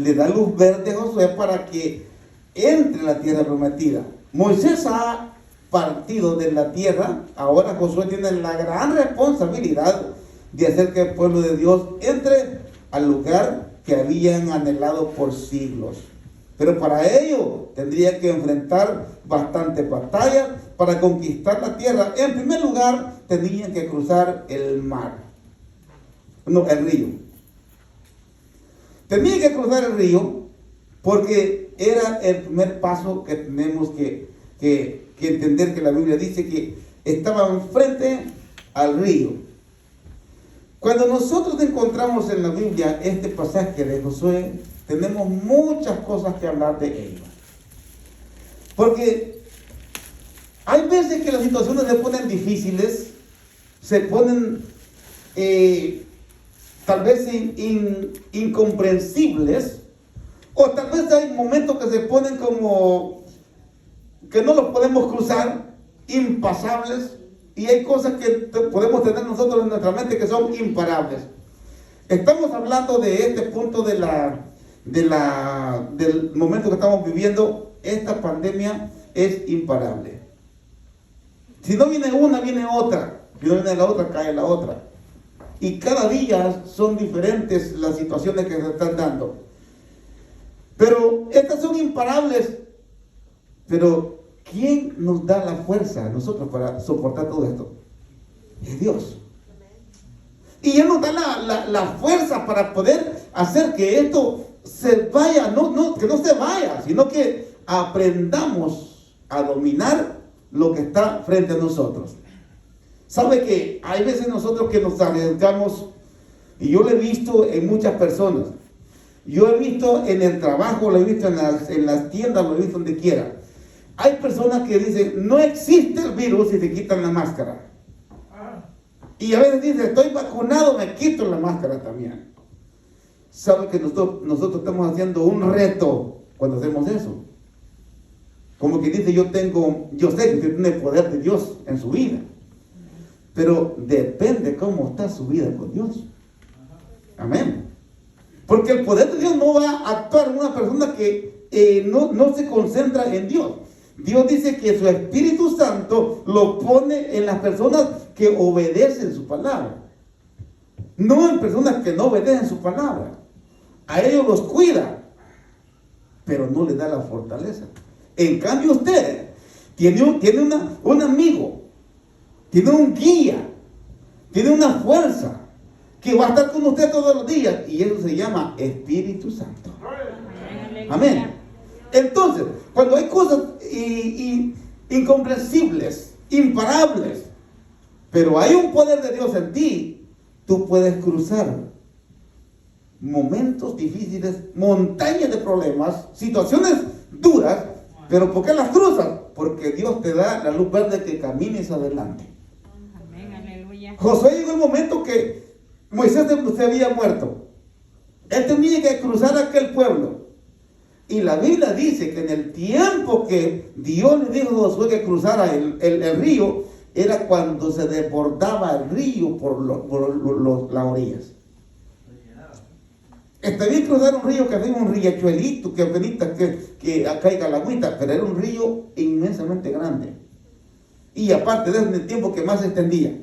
le da luz verde a Josué para que entre a la tierra prometida. Moisés ha partido de la tierra, ahora Josué tiene la gran responsabilidad de hacer que el pueblo de Dios entre al lugar que habían anhelado por siglos. Pero para ello tendría que enfrentar bastantes batallas para conquistar la tierra. En primer lugar, tenían que cruzar el río. Tenían que cruzar el río porque era el primer paso que tenemos que entender, que la Biblia dice que estaban frente al río. Cuando nosotros encontramos en la Biblia este pasaje de Josué, tenemos muchas cosas que hablar de ello. Porque hay veces que las situaciones se ponen difíciles, se ponen tal vez incomprensibles, o tal vez hay momentos que se ponen como que no los podemos cruzar, impasables, y hay cosas que podemos tener nosotros en nuestra mente que son imparables. Estamos hablando de este punto del momento que estamos viviendo. Esta pandemia es imparable. Si no viene una, viene otra. Si no viene la otra, cae la otra. Y cada día son diferentes las situaciones que se están dando. Pero estas son imparables. Pero ¿quién nos da la fuerza a nosotros para soportar todo esto? Es Dios. Y Él nos da la fuerza para poder hacer que esto se vaya, que no se vaya, sino que aprendamos a dominar lo que está frente a nosotros. Sabe que hay veces nosotros que nos arriesgamos, y yo lo he visto en muchas personas. Yo he visto en el trabajo, lo he visto en las tiendas, lo he visto donde quiera. Hay personas que dicen, no existe el virus, y se quitan la máscara. Y a veces dicen, estoy vacunado, me quito la máscara también. ¿Sabe que nosotros estamos haciendo un reto cuando hacemos eso? Como que dice, yo sé que usted tiene el poder de Dios en su vida. Pero depende cómo está su vida con Dios. Amén. Porque el poder de Dios no va a actuar en una persona que no se concentra en Dios. Dios dice que su Espíritu Santo lo pone en las personas que obedecen su palabra. No en personas que no obedecen su palabra. A ellos los cuida, pero no les da la fortaleza. En cambio usted tiene un amigo, tiene un guía, tiene una fuerza que va a estar con usted todos los días, y eso se llama Espíritu Santo. Amén. Entonces, cuando hay cosas incomprensibles, imparables, pero hay un poder de Dios en ti, tú puedes cruzar momentos difíciles, montañas de problemas, situaciones duras. Pero ¿por qué las cruzas? Porque Dios te da la luz verde que camines adelante. Amén, aleluya. Josué llegó el momento que Moisés se había muerto. Él tenía que cruzar aquel pueblo. Y la Biblia dice que en el tiempo que Dios le dijo a Josué que cruzara el río, era cuando se desbordaba el río por las orillas. Está bien cruzar un río que había un riachuelito, que caiga la agüita, pero era un río inmensamente grande. Y aparte de eso, en el tiempo que más se extendía.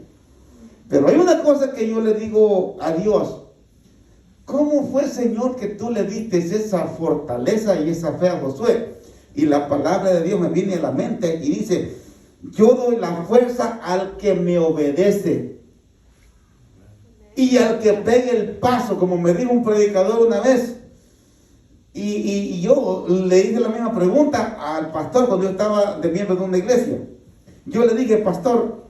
Pero hay una cosa que yo le digo a Dios. ¿Cómo fue, Señor, que tú le diste esa fortaleza y esa fe a Josué? Y la palabra de Dios me viene a la mente y dice, yo doy la fuerza al que me obedece. Y al que pegue el paso, como me dijo un predicador una vez. Y yo le hice la misma pregunta al pastor cuando yo estaba de miembro de una iglesia. Yo le dije, pastor,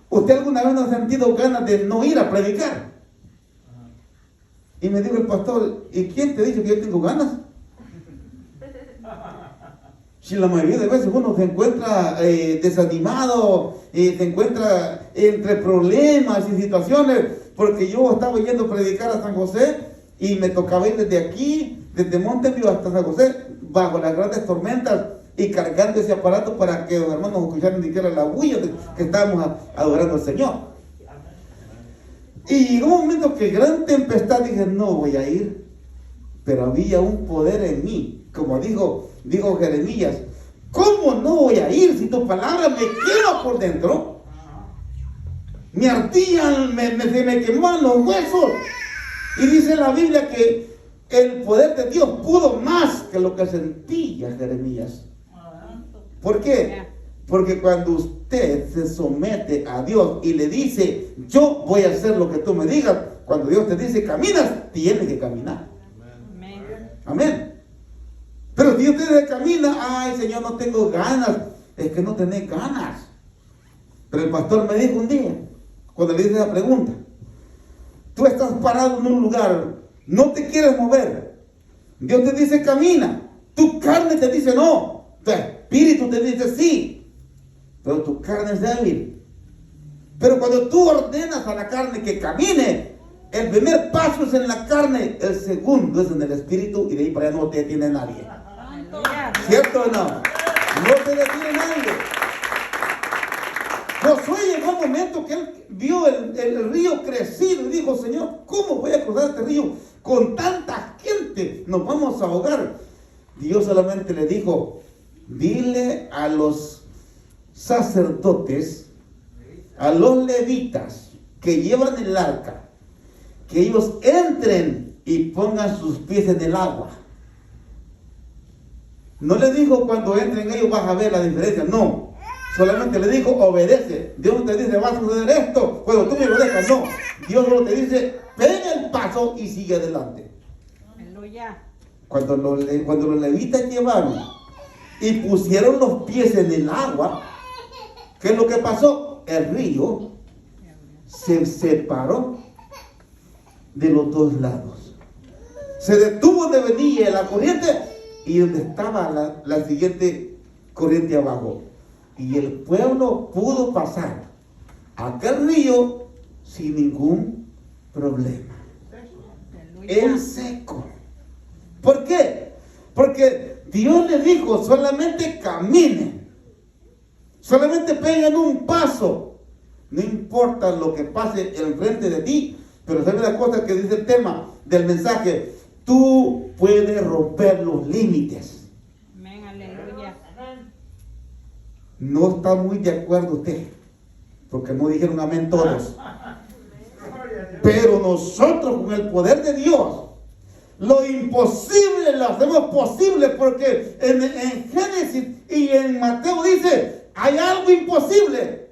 ¿usted alguna vez no ha sentido ganas de no ir a predicar? Y me dijo el pastor, ¿y quién te dice que yo tengo ganas? Si la mayoría de veces uno se encuentra desanimado, se encuentra entre problemas y situaciones, porque yo estaba yendo a predicar a San José y me tocaba ir desde aquí, desde Montevideo hasta San José, bajo las grandes tormentas y cargando ese aparato para que los hermanos escucharan ni siquiera la bulla que estábamos adorando al Señor. Y llegó un momento que gran tempestad dije, no voy a ir. pero había un poder en mí. Como dijo Jeremías, ¿cómo no voy a ir si tu palabra me quema por dentro? Me ardían, se me quemaban los huesos. Y dice la Biblia que el poder de Dios pudo más que lo que sentía Jeremías. ¿Por qué? Porque cuando usted se somete a Dios y le dice, yo voy a hacer lo que tú me digas, cuando Dios te dice caminas, tienes que caminar. Amén. Pero si usted camina, ay Señor, no tengo ganas, es que no tenés ganas. Pero el pastor me dijo un día, cuando le hice la pregunta, tú estás parado en un lugar, no te quieres mover, Dios te dice camina, tu carne te dice no, tu espíritu te dice sí, pero tu carne es débil. Pero cuando tú ordenas a la carne que camine, el primer paso es en la carne, el segundo es en el espíritu, y de ahí para allá no te detiene nadie. ¿Cierto o no? No te detiene nadie. Josué llegó un momento que él vio el río crecido y dijo, Señor, ¿cómo voy a cruzar este río? Con tanta gente nos vamos a ahogar. Dios solamente le dijo, dile a los sacerdotes, a los levitas que llevan el arca, que ellos entren y pongan sus pies en el agua. No le dijo cuando entren ellos vas a ver la diferencia, no. Solamente le dijo obedece. Dios no te dice va a suceder esto cuando tú me obedezcas, no. Dios solo te dice pega el paso y sigue adelante. Aleluya. Cuando los levitas llevaron y pusieron los pies en el agua, ¿qué es lo que pasó? El río se separó de los dos lados. Se detuvo de venir la corriente y donde estaba la siguiente corriente abajo. Y el pueblo pudo pasar aquel río sin ningún problema. En seco. ¿Por qué? Porque Dios le dijo, solamente caminen. Solamente peguen un paso. No importa lo que pase enfrente de ti. Pero ¿sabes la cosa que dice el tema del mensaje? Tú puedes romper los límites. Amén, aleluya. No está muy de acuerdo usted, porque no dijeron amén todos. Pero nosotros con el poder de Dios, lo imposible lo hacemos posible, porque en Génesis y en Mateo dice, hay algo imposible.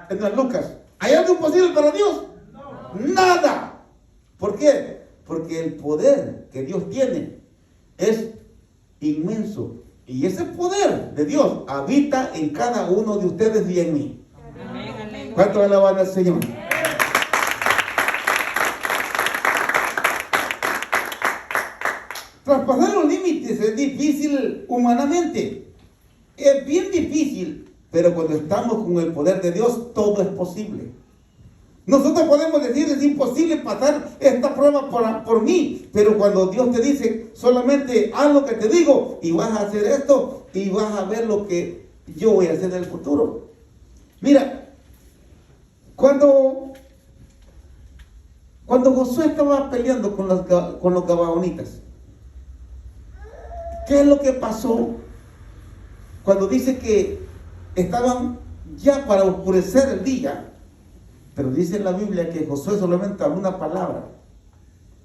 En Lucas, ¿hay algo imposible para Dios? Nada. ¿Por qué? Porque el poder que Dios tiene es inmenso. Y ese poder de Dios habita en cada uno de ustedes y en mí. Amén, ¿Cuánto alaban al Señor? Traspasar los límites es difícil humanamente. Es bien difícil. Pero cuando estamos con el poder de Dios, todo es posible. Nosotros podemos decir, es imposible pasar esta prueba por mí, pero cuando Dios te dice, solamente haz lo que te digo y vas a hacer esto y vas a ver lo que yo voy a hacer en el futuro. Mira, cuando Josué estaba peleando con los gabaonitas, ¿qué es lo que pasó? Cuando dice que estaban ya para oscurecer el día, pero dice en la Biblia que Josué solamente habló una palabra.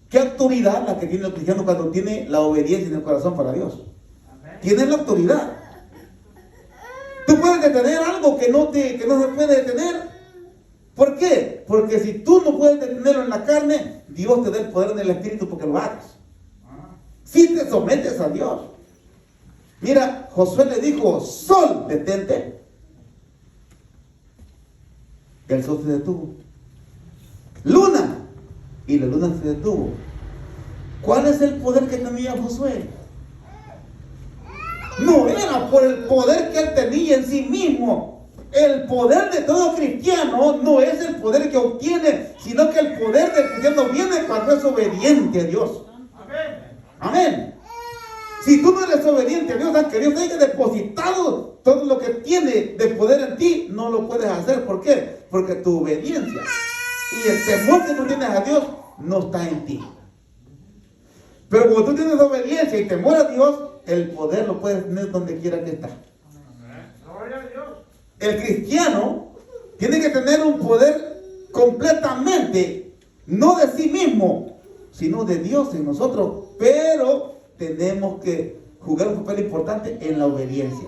¿Qué autoridad la que tiene el cristiano cuando tiene la obediencia en el corazón para Dios? Tiene la autoridad. Tú puedes detener algo que no se puede detener. ¿Por qué? Porque si tú no puedes detenerlo en la carne, Dios te da el poder en el espíritu porque lo hagas. Si te sometes a Dios. Mira, Josué le dijo, sol, detente. El sol se detuvo. Luna. Y la luna se detuvo. ¿Cuál es el poder que tenía Josué? No era por el poder que él tenía en sí mismo. El poder de todo cristiano no es el poder que obtiene, sino que el poder del cristiano viene cuando es obediente a Dios. Amén. Si tú no eres obediente a Dios, aunque Dios te haya depositado todo lo que tiene de poder en ti, no lo puedes hacer. ¿Por qué? Porque tu obediencia y el temor que tú tienes a Dios no está en ti. Pero cuando tú tienes obediencia y temor a Dios, el poder lo puedes tener donde quiera que está. El cristiano tiene que tener un poder completamente, no de sí mismo, sino de Dios en nosotros. Pero tenemos que jugar un papel importante en la obediencia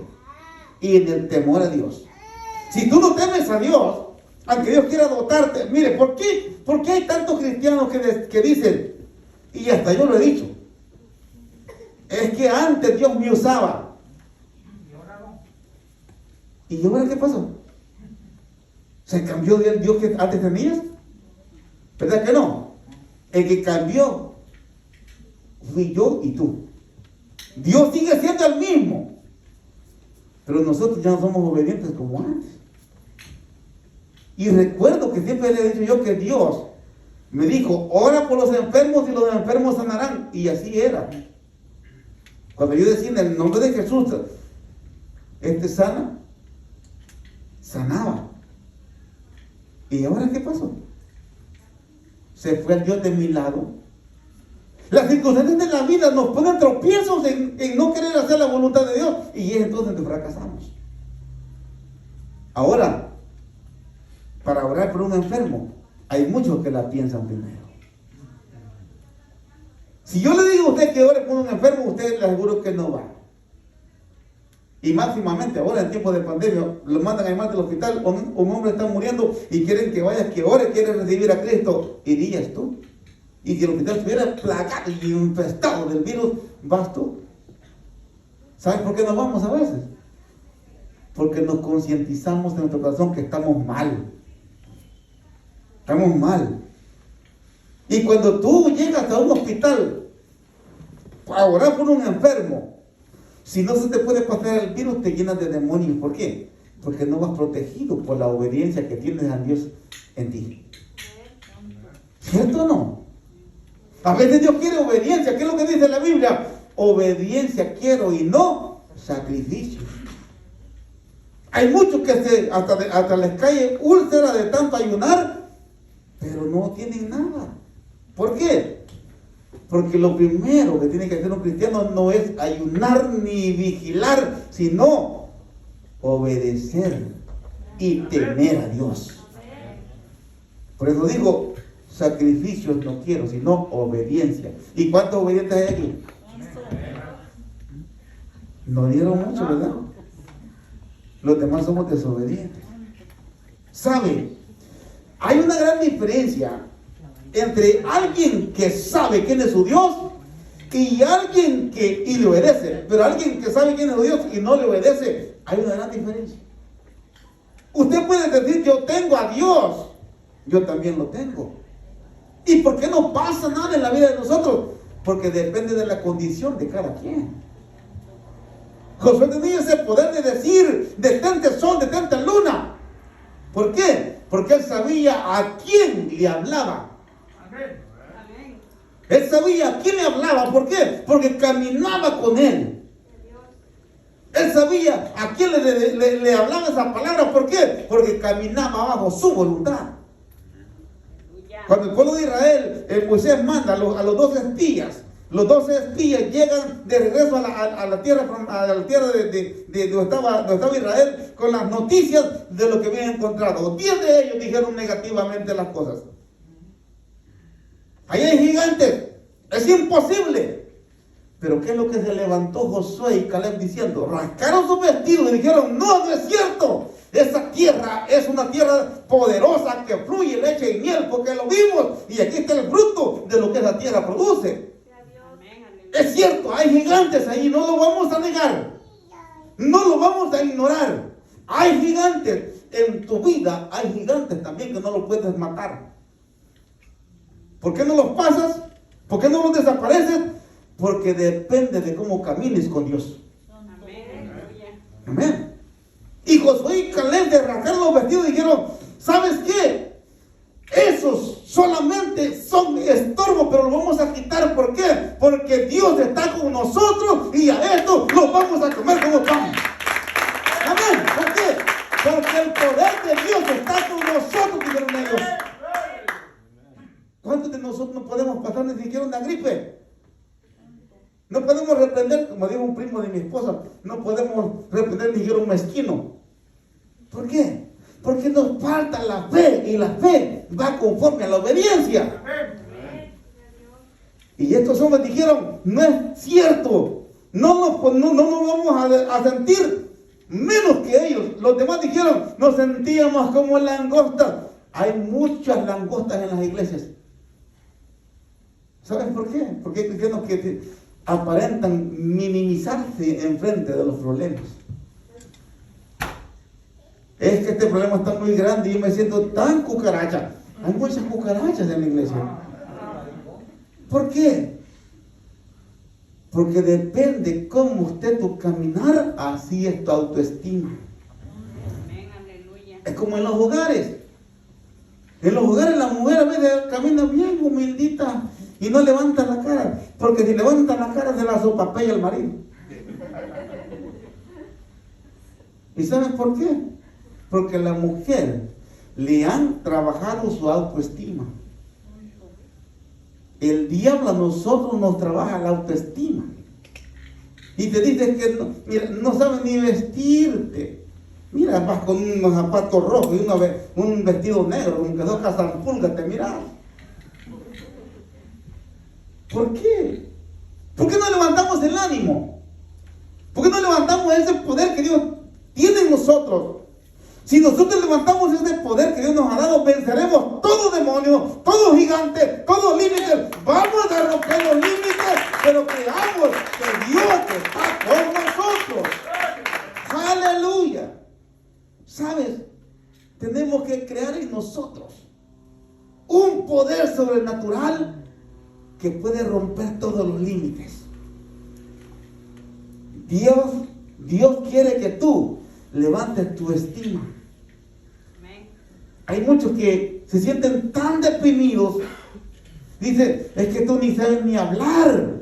y en el temor a Dios. Si tú no temes a Dios, aunque Dios quiera dotarte, mire, ¿por qué hay tantos cristianos que dicen, y hasta yo lo he dicho, es que antes Dios me usaba? ¿Y ahora qué pasó? ¿Se cambió el Dios que antes tenías? ¿Verdad que no? El que cambió fui yo y tú. Dios sigue siendo el mismo, pero nosotros ya no somos obedientes como antes. Y recuerdo que siempre le he dicho yo que Dios me dijo, ora por los enfermos y los enfermos sanarán. Y así era. Cuando yo decía en el nombre de Jesús, sana, sanaba. ¿Y ahora qué pasó? Se fue el Dios de mi lado. Las circunstancias de la vida nos ponen tropiezos en no querer hacer la voluntad de Dios. Y es entonces que fracasamos. Ahora, para orar por un enfermo, hay muchos que la piensan primero. Si yo le digo a usted que ore por un enfermo, usted le aseguro que no va. Y máximamente ahora en tiempo de pandemia, lo mandan a llamar del hospital, un hombre está muriendo y quieren que vayas, que ore, quiere recibir a Cristo. ¿Irías tú? Y si el hospital estuviera plagado y infestado del virus, ¿vas tú? ¿Sabes por qué no vamos a veces? Porque nos concientizamos en nuestro corazón que estamos mal. Estamos mal. Y cuando tú llegas a un hospital a orar por un enfermo, si no se te puede pasar el virus, te llenas de demonios. ¿Por qué? Porque no vas protegido por la obediencia que tienes a Dios en ti. ¿Cierto o no? A veces Dios quiere obediencia. ¿Qué es lo que dice la Biblia? Obediencia quiero y no sacrificio. Hay muchos que hasta les cae úlcera de tanto ayunar, pero no tienen nada. ¿Por qué? Porque lo primero que tiene que hacer un cristiano no es ayunar ni vigilar, sino obedecer y temer a Dios. Por eso digo, sacrificios no quiero, sino obediencia. ¿Y cuántos obedientes hay aquí? No dieron mucho, ¿verdad? Los demás somos desobedientes. ¿Sabe? Hay una gran diferencia entre alguien que sabe quién es su Dios y alguien que le obedece. Pero alguien que sabe quién es su Dios y no le obedece, hay una gran diferencia. Usted puede decir, yo tengo a Dios, yo también lo tengo. ¿Y por qué no pasa nada en la vida de nosotros? Porque depende de la condición de cada quien. Josué tenía ese poder de decir, detente sol, detente luna. ¿Por qué? Porque él sabía a quién le hablaba. Él sabía a quién le hablaba. ¿Por qué? Porque caminaba con él. Él sabía a quién le hablaba esa palabra. ¿Por qué? Porque caminaba bajo su voluntad. Cuando el pueblo de Israel, Moisés manda a los 12 espías. Los 12 espías llegan de regreso a la tierra de donde estaba Israel con las noticias de lo que habían encontrado. 10 de ellos dijeron negativamente las cosas. Ahí hay gigantes, es imposible. Pero ¿qué es lo que se levantó Josué y Caleb diciendo? Rascaron sus vestidos y dijeron, no es cierto. Esa tierra es una tierra poderosa que fluye leche y miel, porque lo vimos y aquí está el fruto de lo que esa tierra produce. Es cierto, hay gigantes ahí, no lo vamos a negar, no lo vamos a ignorar. Hay gigantes en tu vida, hay gigantes también que no los puedes matar. ¿Por qué no los pasas? ¿Por qué no los desapareces? Porque depende de cómo camines con Dios. Amén. Y Josué y Caleb de rasgar los vestidos dijeron, ¿sabes qué? Esos solamente son estorbos, pero los vamos a quitar. ¿Por qué? Porque Dios está con nosotros y a esto los vamos a comer como pan. Amén. ¿Por qué? Porque el poder de Dios está con nosotros, dijeron ellos. ¿Cuántos de nosotros no podemos pasar ni siquiera una gripe? No podemos reprender, como dijo un primo de mi esposa, no podemos reprender ni un mezquino. ¿Por qué? Porque nos falta la fe y la fe va conforme a la obediencia. Y estos hombres dijeron, no es cierto, no nos vamos a sentir menos que ellos. Los demás dijeron, nos sentíamos como langostas. Hay muchas langostas en las iglesias. ¿Saben por qué? Porque hay cristianos que aparentan minimizarse en frente de los problemas. Es que este problema está muy grande y yo me siento tan cucaracha. Hay muchas cucarachas en la iglesia. ¿Por qué? Porque depende cómo esté tu caminar, así es tu autoestima. Amén, aleluya. Es como en los hogares. En los hogares la mujer a veces camina bien humildita y no levanta la cara, porque si levanta la cara se la sopapella el marido. ¿Y saben por qué? Porque la mujer le han trabajado su autoestima. El diablo a nosotros nos trabaja la autoestima. Y te dice que no, mira, no sabes ni vestirte. Mira, vas con unos zapatos rojos y un vestido negro, como que dos cazampulgas te miras. ¿Por qué? ¿Por qué no levantamos el ánimo? ¿Por qué no levantamos ese poder que Dios tiene en nosotros? Si nosotros levantamos ese poder que Dios nos ha dado, venceremos todo demonio, todo gigante, todos límites. Vamos a romper los límites, pero creamos que Dios está con nosotros. Aleluya. ¿Sabes? Tenemos que crear en nosotros un poder sobrenatural que puede romper todos los límites. Dios quiere que tú levantes tu estima. Amén. Hay muchos que se sienten tan deprimidos. Dicen, es que tú ni sabes ni hablar.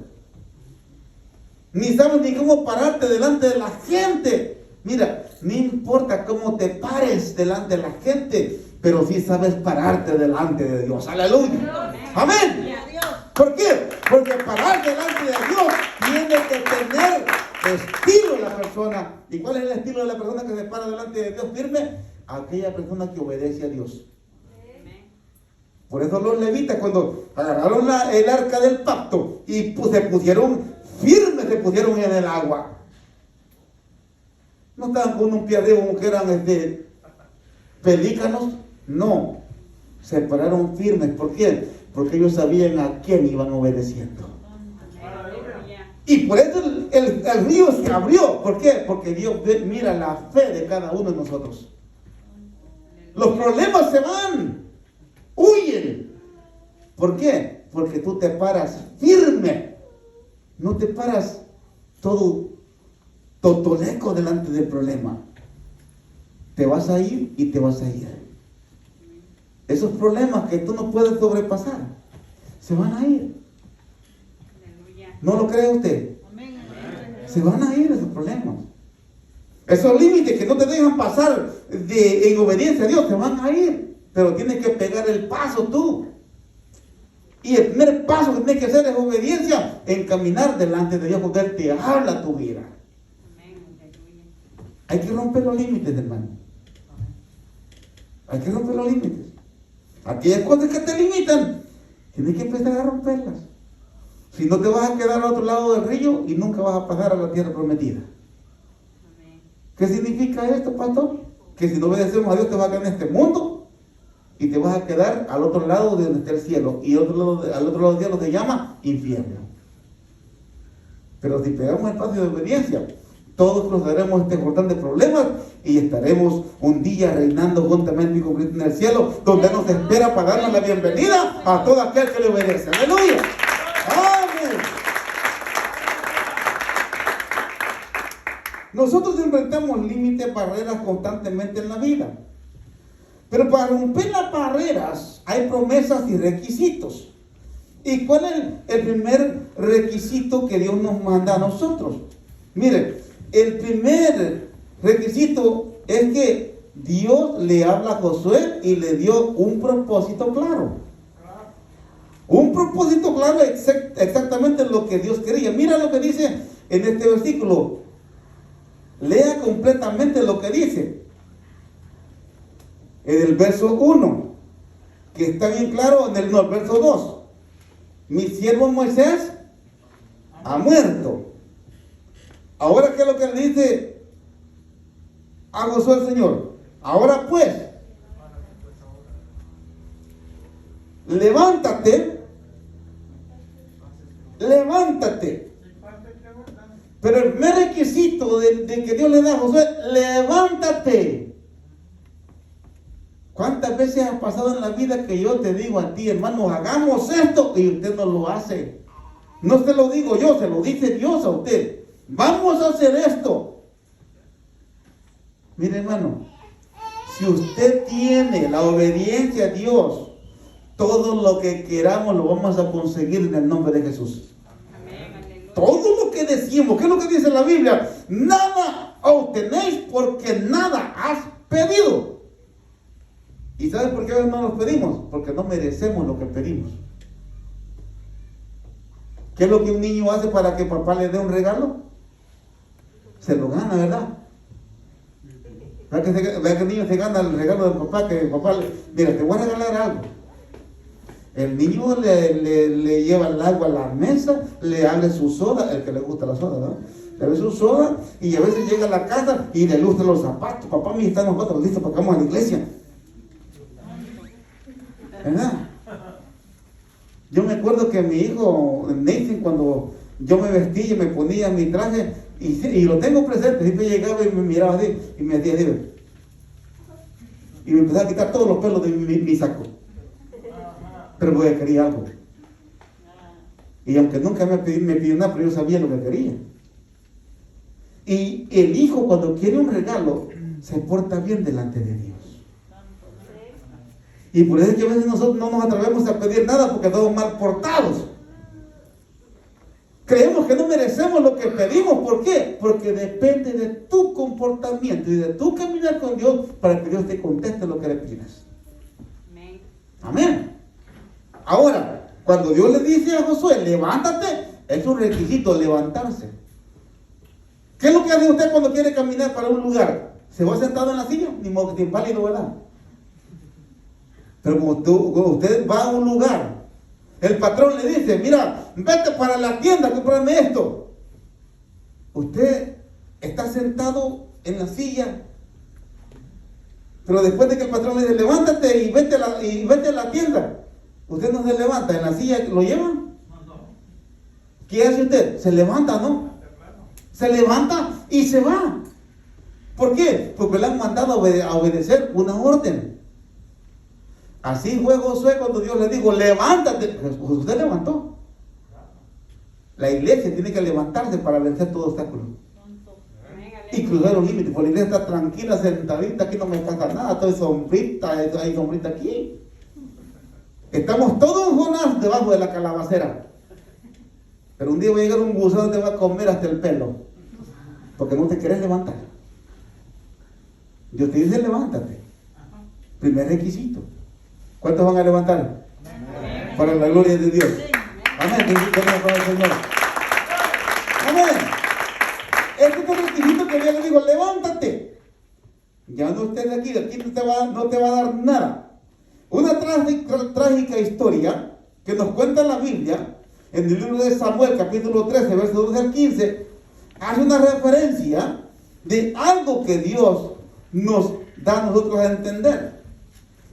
Ni sabes ni cómo pararte delante de la gente. Mira, no importa cómo te pares delante de la gente, pero sí sabes pararte delante de Dios. Aleluya. Amén. ¿Por qué? Porque parar delante de Dios tiene que tener estilo la persona. ¿Y cuál es el estilo de la persona que se para delante de Dios firme? Aquella persona que obedece a Dios. Por eso los levitas, cuando agarraron el arca del pacto y se pusieron firmes, se pusieron en el agua. No estaban con un pie arriba como que eran pelícanos. No, se pararon firmes. ¿Por qué? Porque ellos sabían a quién iban obedeciendo. Y por eso el río se abrió. ¿Por qué? Porque Dios mira la fe de cada uno de nosotros. Los problemas se van, huyen. ¿Por qué? Porque tú te paras firme. No te paras todo totoleco delante del problema. Te vas a ir y te vas a ir. Esos problemas que tú no puedes sobrepasar se van a ir. ¿No lo cree usted? Se van a ir esos problemas. Esos límites que no te dejan pasar en obediencia a Dios se van a ir. Pero tienes que pegar el paso tú. Y el primer paso que tienes que hacer es obediencia en caminar delante de Dios, porque Él te habla tu vida. Hay que romper los límites, hermano. Hay que romper los límites. Aquellas cosas que te limitan, tienes que empezar a romperlas. Si no, te vas a quedar al otro lado del río y nunca vas a pasar a la tierra prometida. ¿Qué significa esto, pastor? Que si no obedecemos a Dios te vas a quedar en este mundo y te vas a quedar al otro lado de donde está el cielo. Y al otro lado del cielo se llama infierno. Pero si pegamos el paso de obediencia, todos cruzaremos este jordán de problemas y estaremos un día reinando juntamente con Cristo en el cielo, donde nos espera para darnos la bienvenida a todo aquel que le obedece. ¡Aleluya! ¡Amén! Nosotros enfrentamos límites, barreras constantemente en la vida. Pero para romper las barreras hay promesas y requisitos. ¿Y cuál es el primer requisito que Dios nos manda a nosotros? Miren, el primer requisito es que Dios le habla a Josué y le dio un propósito claro. Un propósito claro, exactamente lo que Dios quería. Mira lo que dice en este versículo. Lea completamente lo que dice. En el verso 1, que está bien claro, el verso 2. Mi siervo Moisés ha muerto. Ahora, ¿qué es lo que le dice a Josué el Señor? Ahora pues, levántate. Pero el primer requisito de que Dios le da a Josué, levántate. ¿Cuántas veces ha pasado en la vida que yo te digo a ti, hermano, hagamos esto y usted no lo hace? No se lo digo yo, se lo dice Dios a usted. Vamos a hacer esto. Mire, hermano, si usted tiene la obediencia a Dios, todo lo que queramos lo vamos a conseguir en el nombre de Jesús. Todo lo que decimos, ¿qué es lo que dice la Biblia? Nada obtenéis porque nada has pedido. ¿Y sabes por qué a veces no los pedimos? Porque no merecemos lo que pedimos. ¿Qué es lo que un niño hace para que papá le dé un regalo? Se lo gana, ¿verdad? ¿Verdad que el niño se gana el regalo del papá? Que el papá mira, te voy a regalar algo. El niño le lleva el agua a la mesa, le abre su soda, el que le gusta la soda, ¿verdad? Le abre su soda y a veces llega a la casa y le gustan los zapatos. Papá, mira, están nosotros listos para que vamos a la iglesia. ¿Verdad? Yo me acuerdo que mi hijo Nathan, cuando yo me vestía y me ponía mi traje, y lo tengo presente, siempre llegaba y me miraba así, y me decía, y me empezaba a quitar todos los pelos de mi saco. Pero porque quería algo. Y aunque nunca me pidió nada, pero yo sabía lo que quería. Y el hijo, cuando quiere un regalo, se porta bien delante de Dios. Y por eso es que a veces nosotros no nos atrevemos a pedir nada porque estamos mal portados. Creemos que no merecemos lo que pedimos. ¿Por qué? Porque depende de tu comportamiento y de tu caminar con Dios para que Dios te conteste lo que le pides. Amén. Amén. Ahora, cuando Dios le dice a Josué, levántate, es un requisito levantarse. ¿Qué es lo que hace usted cuando quiere caminar para un lugar? ¿Se va sentado en la silla? Ni modo que esté inválido, ¿verdad? Pero cuando usted va a un lugar, el patrón le dice, mira, vete para la tienda, cómprame esto. Usted está sentado en la silla, pero después de que el patrón le dice, levántate y vete a la tienda, usted no se levanta, en la silla lo llevan. ¿Qué hace usted? Se levanta, ¿no? Se levanta y se va. ¿Por qué? Porque le han mandado a obedecer una orden. Así fue Josué cuando Dios le dijo, levántate. Pues usted levantó. La iglesia tiene que levantarse para vencer todo obstáculo. Y cruzar los límites. Porque la iglesia está tranquila, sentadita, aquí no me pasa nada, estoy sombrita, hay sombrita aquí. Estamos todos en Jonás debajo de la calabacera. Pero un día va a llegar un gusano y te va a comer hasta el pelo. Porque no te quieres levantar. Dios te dice, levántate. Primer requisito. ¿Cuántos van a levantar? Amén. Para la gloria de Dios. Amén. Bendito para el Señor. Amén. Este es el requisito que Dios le dijo, levántate. Ya no estés aquí no te va a dar nada. Una trágica historia que nos cuenta la Biblia, en el libro de Samuel, capítulo 13, versos 12 al 15, hace una referencia de algo que Dios nos da a nosotros a entender.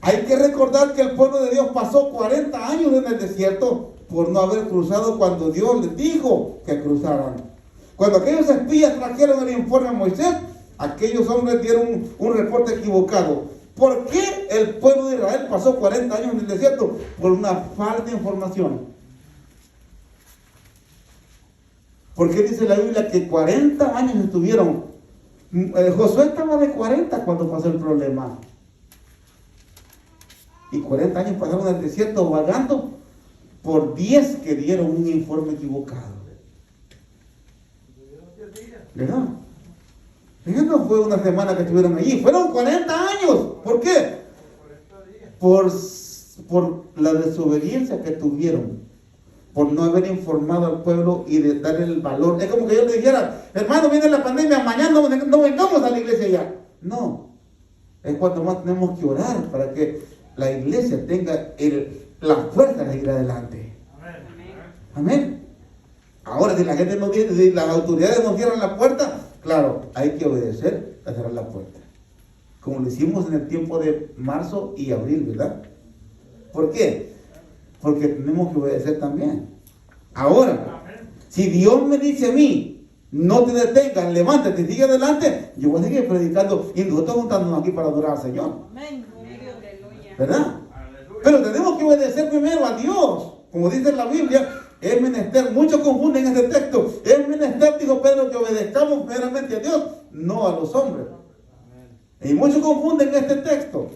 Hay que recordar que el pueblo de Dios pasó 40 años en el desierto por no haber cruzado cuando Dios les dijo que cruzaran. Cuando aquellos espías trajeron el informe a Moisés, aquellos hombres dieron un reporte equivocado. ¿Por qué el pueblo de Israel pasó 40 años en el desierto? Por una falta de información. ¿Por qué dice la Biblia que 40 años estuvieron? Josué estaba de 40 cuando pasó el problema. Y 40 años pasaron en el desierto vagando por 10 que dieron un informe equivocado. ¿Verdad? No fue una semana que estuvieron allí, fueron 40 años. ¿Por qué? Por por la desobediencia que tuvieron, por no haber informado al pueblo y de darle el valor. Es como que yo le dijera, hermano, viene la pandemia, mañana no vengamos a la iglesia ya. No, es cuando más tenemos que orar para que la iglesia tenga la fuerza de ir adelante. Amén. Ahora, si la gente no viene, si las autoridades nos cierran la puerta, claro, hay que obedecer a cerrar la puerta. Como lo hicimos en el tiempo de marzo y abril, ¿verdad? ¿Por qué? Porque tenemos que obedecer también. Ahora, si Dios me dice a mí, no te detengas, levántate, sigue adelante, yo voy a seguir predicando y nosotros juntándonos aquí para adorar al Señor. ¿Verdad? Pero tenemos que obedecer primero a Dios. Como dice la Biblia, es menester, muchos confunden este texto, es menester, dijo Pedro, que obedezcamos primeramente a Dios, no a los hombres. Y muchos confunden este texto.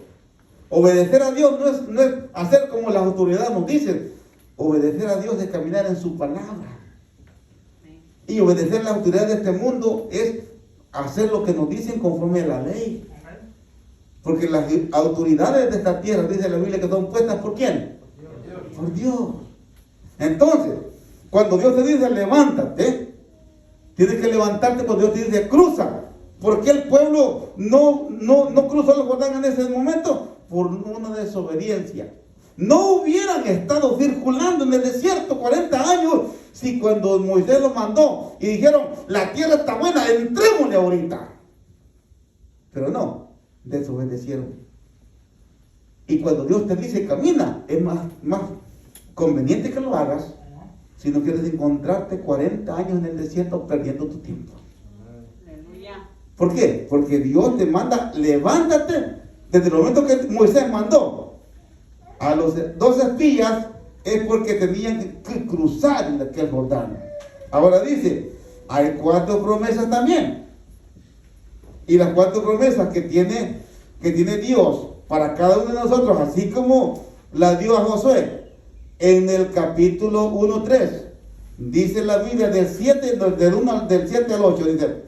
Obedecer a Dios no es hacer como las autoridades nos dicen. Obedecer a Dios es caminar en su palabra. Y obedecer a las autoridades de este mundo es hacer lo que nos dicen conforme a la ley. Porque las autoridades de esta tierra, dice la Biblia, que son puestas ¿por quién? Por Dios. Entonces, cuando Dios te dice levántate, tienes que levantarte cuando Dios te dice cruza. ¿Por qué el pueblo no cruzó el Jordán en ese momento? Por una desobediencia. No hubieran estado circulando en el desierto 40 años si cuando Moisés los mandó y dijeron, la tierra está buena, entrémosle ahorita. Pero no, desobedecieron. Y cuando Dios te dice camina, es más conveniente que lo hagas si no quieres encontrarte 40 años en el desierto perdiendo tu tiempo. ¿Por qué? Porque Dios te manda, levántate. Desde el momento que Moisés mandó a los 2 espías, es porque tenían que cruzar aquel Jordán. Ahora dice, hay 4 promesas también. Y las 4 promesas que tiene Dios para cada uno de nosotros, así como la dio a Josué, en el capítulo 1:3, dice la Biblia del 7 al 8, dice,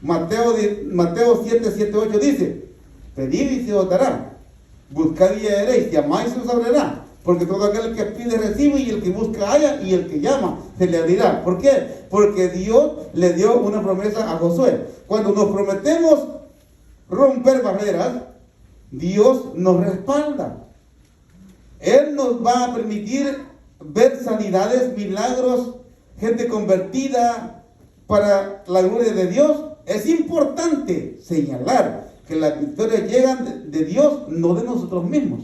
Mateo 7:7-8 dice, pedid y se os dará, buscad y hallaréis, llamáis y se os abrirá, porque todo aquel que pide recibe, y el que busca halla, y el que llama se le abrirá. ¿Por qué? Porque Dios le dio una promesa a Josué. Cuando nos prometemos romper barreras, Dios nos respalda. Él nos va a permitir ver sanidades, milagros, gente convertida para la gloria de Dios. Es importante señalar que las victorias llegan de Dios, no de nosotros mismos.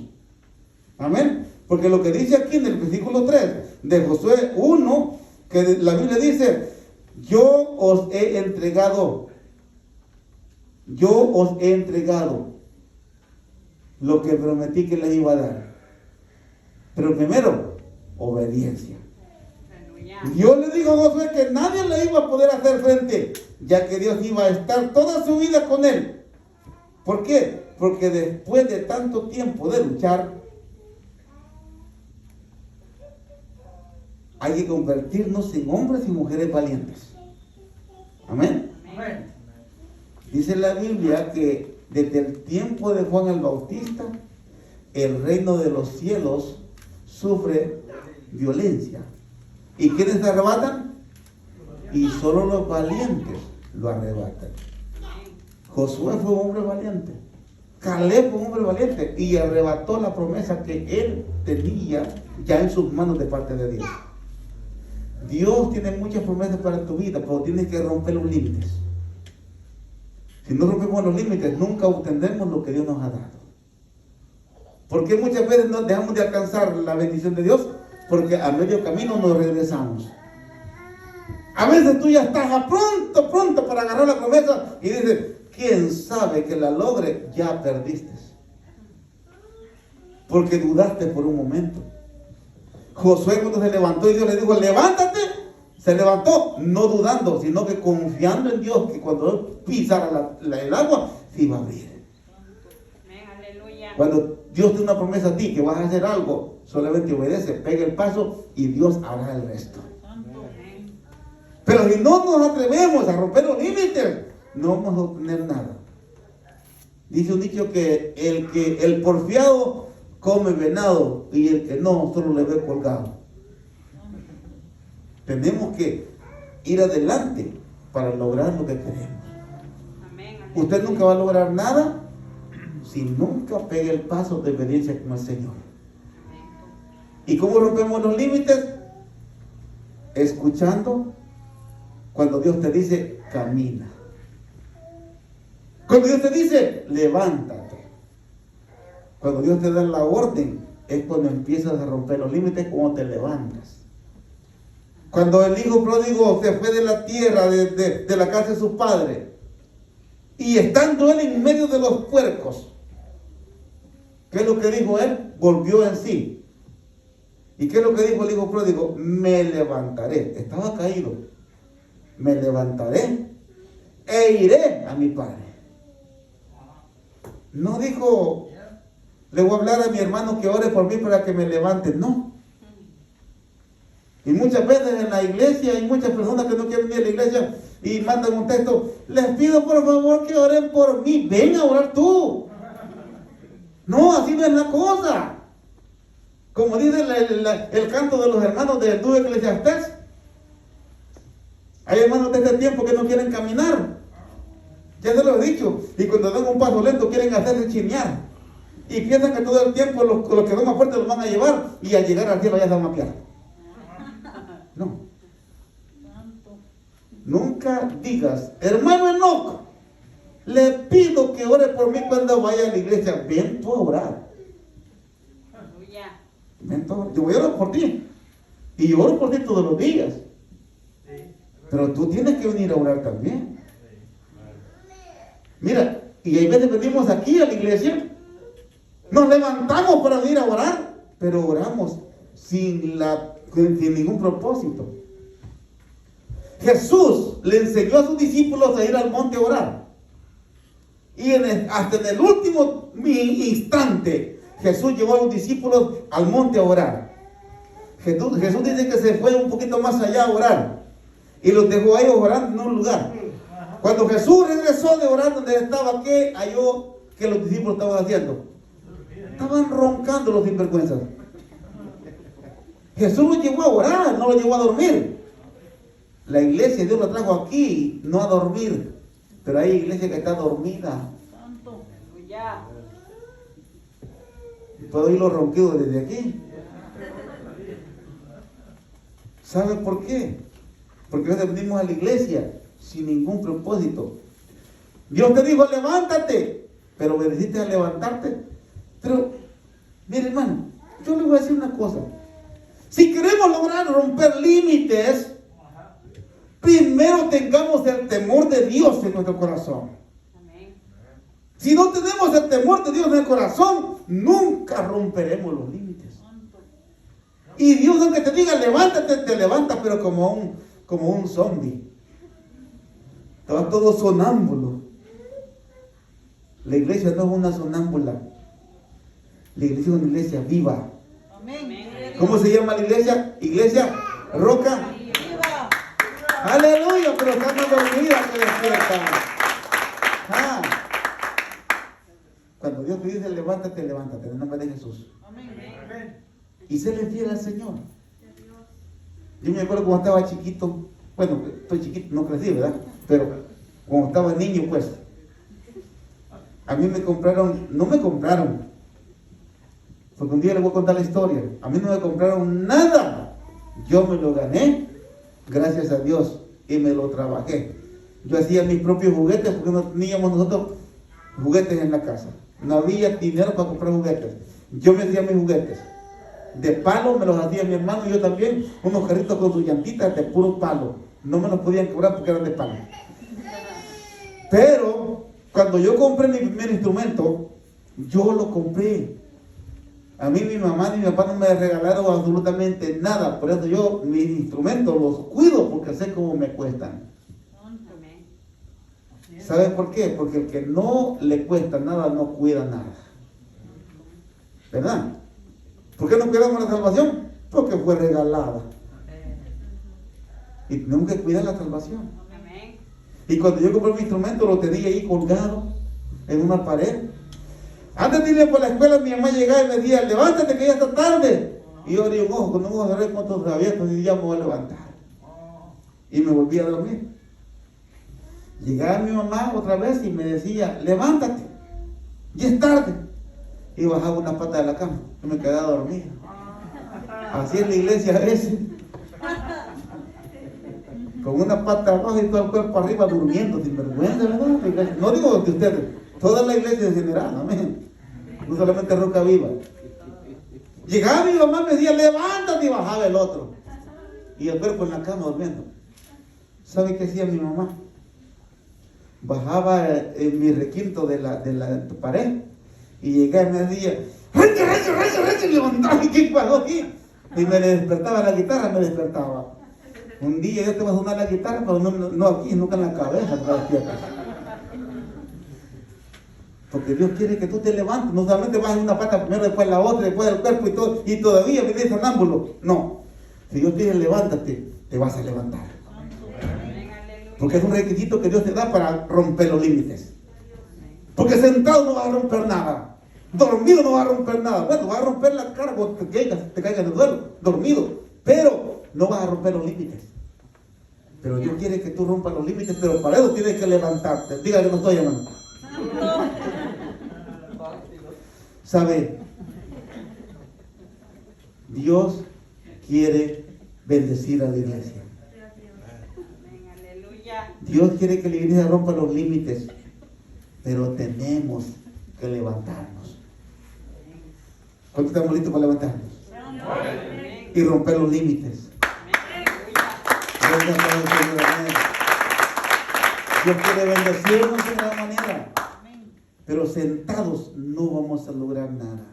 Amén. Porque lo que dice aquí en el versículo 3 de Josué 1, que la Biblia dice, yo os he entregado lo que prometí que les iba a dar. Pero primero, obediencia. Dios le dijo a Josué que nadie le iba a poder hacer frente, ya que Dios iba a estar toda su vida con él. ¿Por qué? Porque después de tanto tiempo de luchar, hay que convertirnos en hombres y mujeres valientes. Amén. Amén. Dice la Biblia que desde el tiempo de Juan el Bautista, el reino de los cielos sufre violencia. ¿Y quiénes se arrebatan? Y solo los valientes lo arrebatan. Josué fue un hombre valiente. Caleb fue un hombre valiente y arrebató la promesa que él tenía ya en sus manos de parte de Dios. Dios tiene muchas promesas para tu vida, pero tienes que romper los límites. Si no rompemos los límites, nunca obtendremos lo que Dios nos ha dado. ¿Por qué muchas veces nos dejamos de alcanzar la bendición de Dios? Porque a medio camino nos regresamos. A veces tú ya estás a pronto para agarrar la promesa y dices, ¿quién sabe que la logre? Ya perdiste. Porque dudaste por un momento. Josué cuando se levantó y Dios le dijo, levántate, se levantó, no dudando, sino que confiando en Dios, que cuando pisara el agua, se iba a abrir. Cuando Dios te da una promesa a ti, que vas a hacer algo, solamente obedece, pega el paso y Dios hará el resto. Pero si no nos atrevemos a romper los límites, no vamos a obtener nada. Dice un dicho que el porfiado come venado y el que no, solo le ve colgado. Tenemos que ir adelante para lograr lo que queremos. Amén. Usted nunca va a lograr nada si nunca pega el paso de obediencia con el Señor. ¿Y cómo rompemos los límites? Escuchando cuando Dios te dice, camina. Cuando Dios te dice, levántate. Cuando Dios te da la orden, es cuando empiezas a romper los límites, cuando te levantas. Cuando el hijo pródigo se fue de la tierra, de la casa de su padre, y estando él en medio de los puercos, ¿qué es lo que dijo él? Volvió en sí. ¿Y qué es lo que dijo el hijo pródigo? Me levantaré. Estaba caído. Me levantaré e iré a mi padre. No dijo, le voy a hablar a mi hermano que ore por mí para que me levante. No. Y muchas veces en la iglesia hay muchas personas que no quieren venir a la iglesia y mandan un texto, les pido por favor que oren por mí. Ven a orar tú. No, así no es la cosa. Como dice el canto de los hermanos del dúo Eclesiastés. Hay hermanos de este tiempo que no quieren caminar. Ya se lo he dicho. Y cuando dan un paso lento quieren hacerse chinear. Y piensan que todo el tiempo los que van más fuertes los van a llevar. Y al llegar al cielo ya se van a mapear. No. Nunca digas, hermano Enoch, le pido que ore por mí cuando vaya a la iglesia. Ven tú a orar. Aleluya. Ven tú a orar. Yo voy a orar por ti. Y yo oro por ti todos los días. Pero tú tienes que venir a orar también. Mira, y hay veces venimos aquí a la iglesia, nos levantamos para venir a orar, pero oramos sin ningún propósito. Jesús le enseñó a sus discípulos a ir al monte a orar. Y hasta en el último instante, Jesús llevó a los discípulos al monte a orar. Jesús dice que se fue un poquito más allá a orar. Y los dejó a ellos orando en un lugar. Cuando Jesús regresó de orar donde estaba, ¿qué halló que los discípulos estaban haciendo? Estaban roncando los sinvergüenzas. Jesús los llevó a orar, no los llevó a dormir. La iglesia Dios la trajo aquí, no a dormir. Pero hay iglesia que está dormida. Aleluya. Puedo oír los ronquidos desde aquí. ¿Saben por qué? Porque a veces venimos a la iglesia sin ningún propósito. Dios te dijo, levántate, pero obedeciste a levantarte. Pero, mire hermano, yo le voy a decir una cosa. Si queremos lograr romper límites, primero tengamos el temor de Dios en nuestro corazón. Amén. Si no tenemos el temor de Dios en el corazón, nunca romperemos los límites. Y Dios, aunque te diga levántate, te levanta, pero como un zombie. Estaba todo sonámbulo. La iglesia no es una sonámbula. La iglesia es una iglesia viva. Amén. ¿Cómo se llama la iglesia? Iglesia Roca. Viva. Aleluya, pero está más dormida que despierta. Ah. Cuando Dios te dice levántate, levántate en el nombre de Jesús. Amén. Y séle fiel al Señor. Yo me acuerdo cuando estaba chiquito, bueno, estoy chiquito, no crecí, ¿verdad? Pero cuando estaba niño, pues, a mí no me compraron, porque un día les voy a contar la historia, a mí no me compraron nada, yo me lo gané, gracias a Dios, y me lo trabajé. Yo hacía mis propios juguetes, porque no teníamos nosotros juguetes en la casa, no había dinero para comprar juguetes, yo me hacía mis juguetes. De palo me los hacía mi hermano y yo también, unos carritos con sus llantitas de puro palo. No me los podían cobrar porque eran de palo. Pero cuando yo compré mi primer instrumento, yo lo compré. A mí mi mamá ni mi papá no me regalaron absolutamente nada. Por eso yo mis instrumentos los cuido porque sé cómo me cuestan. Amén. ¿Saben por qué? Porque el que no le cuesta nada no cuida nada. ¿Verdad? ¿Por qué no cuidamos la salvación? Porque fue regalada. Y tenemos que cuidar la salvación. Amén. Y cuando yo compré mi instrumento, lo tenía ahí colgado en una pared. Antes de ir por la escuela, mi mamá llegaba y me decía, levántate que ya está tarde. Y yo abrí un ojo, con un ojo cerré con todos abiertos y ya me voy a levantar. Y me volví a dormir. Llegaba mi mamá otra vez y me decía, levántate, ya es tarde. Y bajaba una pata de la cama y me quedaba dormida. Así es la iglesia a veces. Con una pata abajo y todo el cuerpo arriba durmiendo, sin vergüenza, ¿verdad? No digo que ustedes, toda la iglesia en general, amén. No solamente Roca Viva. Llegaba mi mamá y me decía, levántate, y bajaba el otro. Y el cuerpo en la cama durmiendo. ¿Sabe qué hacía mi mamá? Bajaba en mi requinto de la pared y llegaba y me decía, ¡rete! Y levantaba, ¿y qué pasó aquí? Y me despertaba la guitarra, me despertaba. Un día yo te voy a sonar la guitarra, pero no aquí, nunca en la cabeza, no despiertas. Porque Dios quiere que tú te levantes, no solamente vas en una pata primero, después la otra, después el cuerpo y todo, y todavía vienes sonámbulo. No, si Dios te dice levántate, te vas a levantar. Porque es un requisito que Dios te da para romper los límites. Porque sentado no vas a romper nada, dormido no vas a romper nada. Bueno, vas a romper la cara cuando te caigas en el suelo, dormido, pero no vas a romper los límites. Pero Dios quiere que tú rompas los límites, pero para eso tienes que levantarte. Dígale, no estoy llamando. ¿Sabe? Dios quiere bendecir a la iglesia. Dios quiere que la iglesia rompa los límites, pero tenemos que levantarnos. ¿Cuántos estamos listos para levantarnos? Y romper los límites. Dios quiere bendecirnos de una manera, pero sentados no vamos a lograr nada.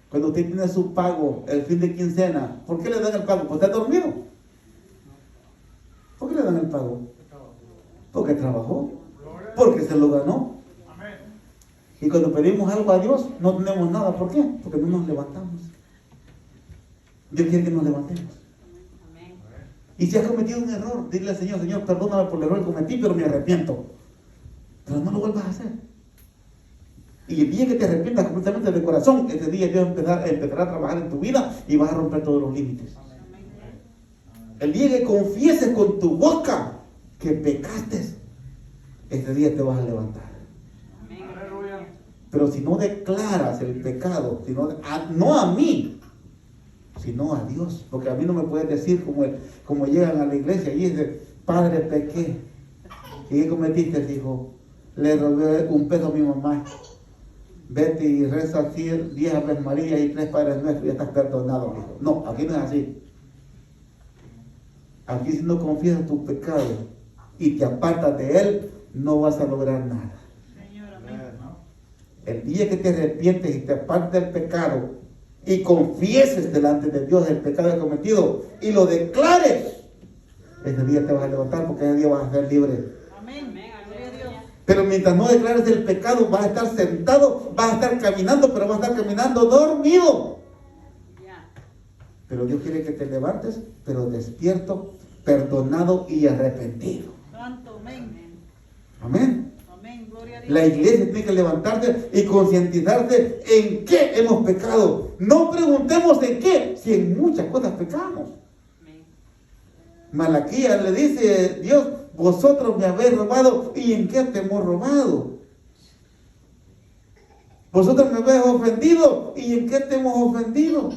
Cuando usted tiene su pago el fin de quincena, ¿por qué le dan el pago? ¿Porque está dormido? ¿Por qué le dan el pago? Porque trabajó, porque se lo ganó. Y cuando pedimos algo a Dios, no tenemos nada. ¿Por qué? Porque no nos levantamos. Dios quiere que nos levantemos. Y si has cometido un error, dile al Señor, Señor, perdóname por el error que cometí, pero me arrepiento. Pero no lo vuelvas a hacer. Y el día que te arrepientas completamente de corazón, ese día Dios empezará a trabajar en tu vida y vas a romper todos los límites. El día que confieses con tu boca que pecaste, ese día te vas a levantar. Pero si no declaras el pecado, no a mí, sino a Dios, porque a mí no me puedes decir como llegan a la iglesia y dicen, Padre, pequé. ¿Y qué cometiste? Dijo, le robé un peso a mi mamá. Vete y reza así 10 Aves Marías y 3 Padres Nuestros y ya estás perdonado. Dijo, no, aquí no es así. Aquí si no confiesas tu pecado y te apartas de él, no vas a lograr nada. El día que te arrepientes y te apartes del pecado y confieses delante de Dios el pecado que has cometido y lo declares, ese día te vas a levantar porque ese día vas a ser libre. Pero mientras no declares el pecado, vas a estar sentado, vas a estar caminando, pero vas a estar caminando dormido. Pero Dios quiere que te levantes, pero despierto, perdonado y arrepentido. Amén. La iglesia tiene que levantarse y concientizarse en qué hemos pecado. No preguntemos en qué, si en muchas cosas pecamos. Malaquías le dice Dios, vosotros me habéis robado, ¿y en qué te hemos robado? Vosotros me habéis ofendido, ¿y en qué te hemos ofendido?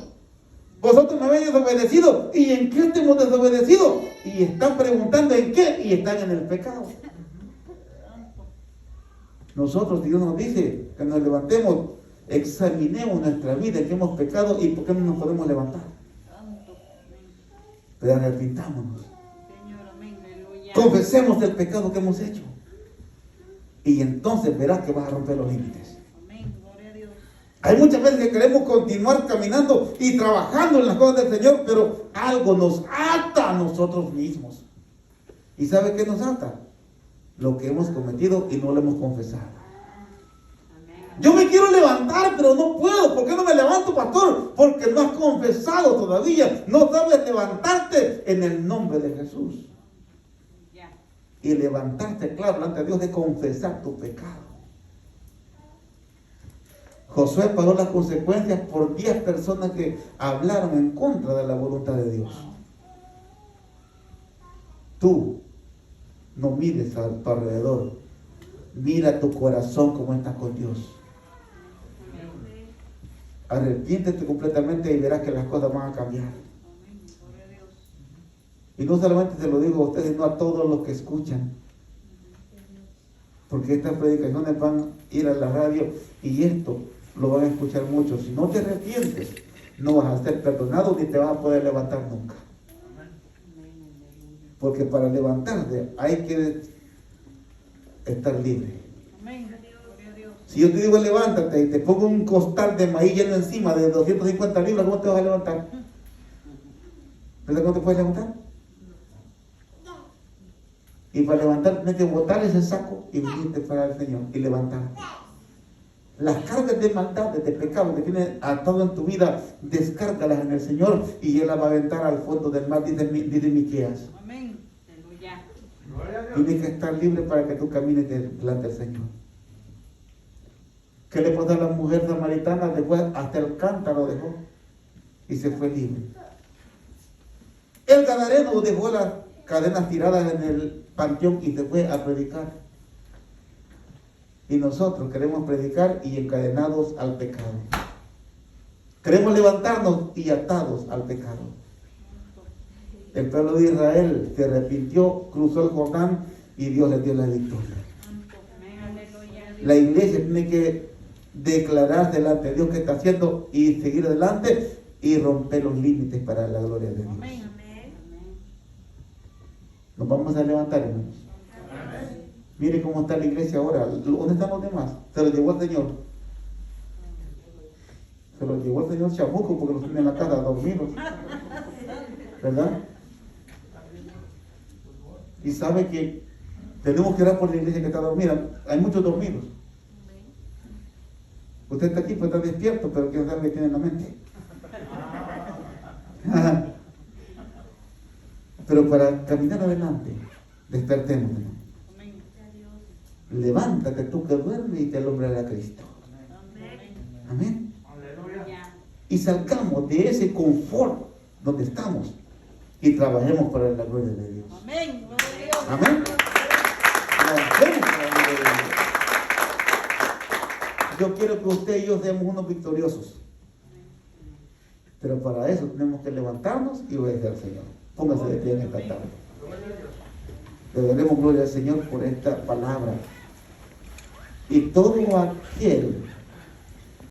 Vosotros me habéis desobedecido, ¿y en qué te hemos desobedecido? Y están preguntando en qué, y están en el pecado. Nosotros, Dios nos dice que nos levantemos, examinemos nuestra vida, en qué hemos pecado y por qué no nos podemos levantar. Pero arrepintámonos. Confesemos el pecado que hemos hecho. Y entonces verás que vas a romper los límites. Hay muchas veces que queremos continuar caminando y trabajando en las cosas del Señor, pero algo nos ata a nosotros mismos. ¿Y sabe qué nos ata? Lo que hemos cometido y no lo hemos confesado. Yo me quiero levantar, pero no puedo. ¿Por qué no me levanto, pastor? Porque no has confesado todavía. No sabes levantarte en el nombre de Jesús. Y levantarte, claro, delante de Dios, de confesar tu pecado. Josué pagó las consecuencias por 10 personas que hablaron en contra de la voluntad de Dios. Tú no mires a tu alrededor, mira tu corazón como está con Dios. Arrepiéntete completamente y verás que las cosas van a cambiar. Y no solamente se lo digo a ustedes, sino a todos los que escuchan. Porque estas predicaciones van a ir a la radio y esto lo van a escuchar muchos. Si no te arrepientes, no vas a ser perdonado ni te vas a poder levantar nunca. Porque para levantarte hay que estar libre. Si yo te digo levántate y te pongo un costal de maíz lleno encima de 250 libras, ¿cómo te vas a levantar? ¿Verdad cómo te puedes levantar? Y para levantar tienes que botar ese saco y venirte para el Señor y levantar. Las cargas de maldad, de pecado que tienes atado en tu vida, descárgalas en el Señor y Él las va a aventar al fondo del mar, dice Miqueas. Amén. Aleluya. Tienes que estar libre para que tú camines delante del Señor. ¿Qué le pasó a la mujer samaritana? Después hasta el cántaro dejó y se fue libre. El gadareno dejó las cadenas tiradas en el panteón y se fue a predicar. Y nosotros queremos predicar y encadenados al pecado. Queremos levantarnos y atados al pecado. El pueblo de Israel se arrepintió, cruzó el Jordán y Dios le dio la victoria. La iglesia tiene que declarar delante de Dios que está haciendo y seguir adelante y romper los límites para la gloria de Dios. Nos vamos a levantar, hermanos. Mire cómo está la iglesia ahora. ¿Dónde están los demás? Se los llevó el Señor. Se los llevó el Señor chamuco porque los tiene en la casa dormidos. ¿Verdad? Y sabe que tenemos que orar por la iglesia que está dormida. Hay muchos dormidos. Usted está aquí, pues está despierto, pero quién sabe qué tiene en la mente. Pero para caminar adelante, despertemos. Levántate tú que duermes y te alumbrará Cristo. Amén. Y salgamos de ese confort donde estamos y trabajemos para la gloria de Dios. Amén. Amén. Trabajemos para la gloria de Dios. Yo quiero que usted y yo seamos unos victoriosos. Pero para eso tenemos que levantarnos y obedecer al Señor. Póngase de pie en esta tarde. Le daremos gloria al Señor por esta palabra. Y todo aquel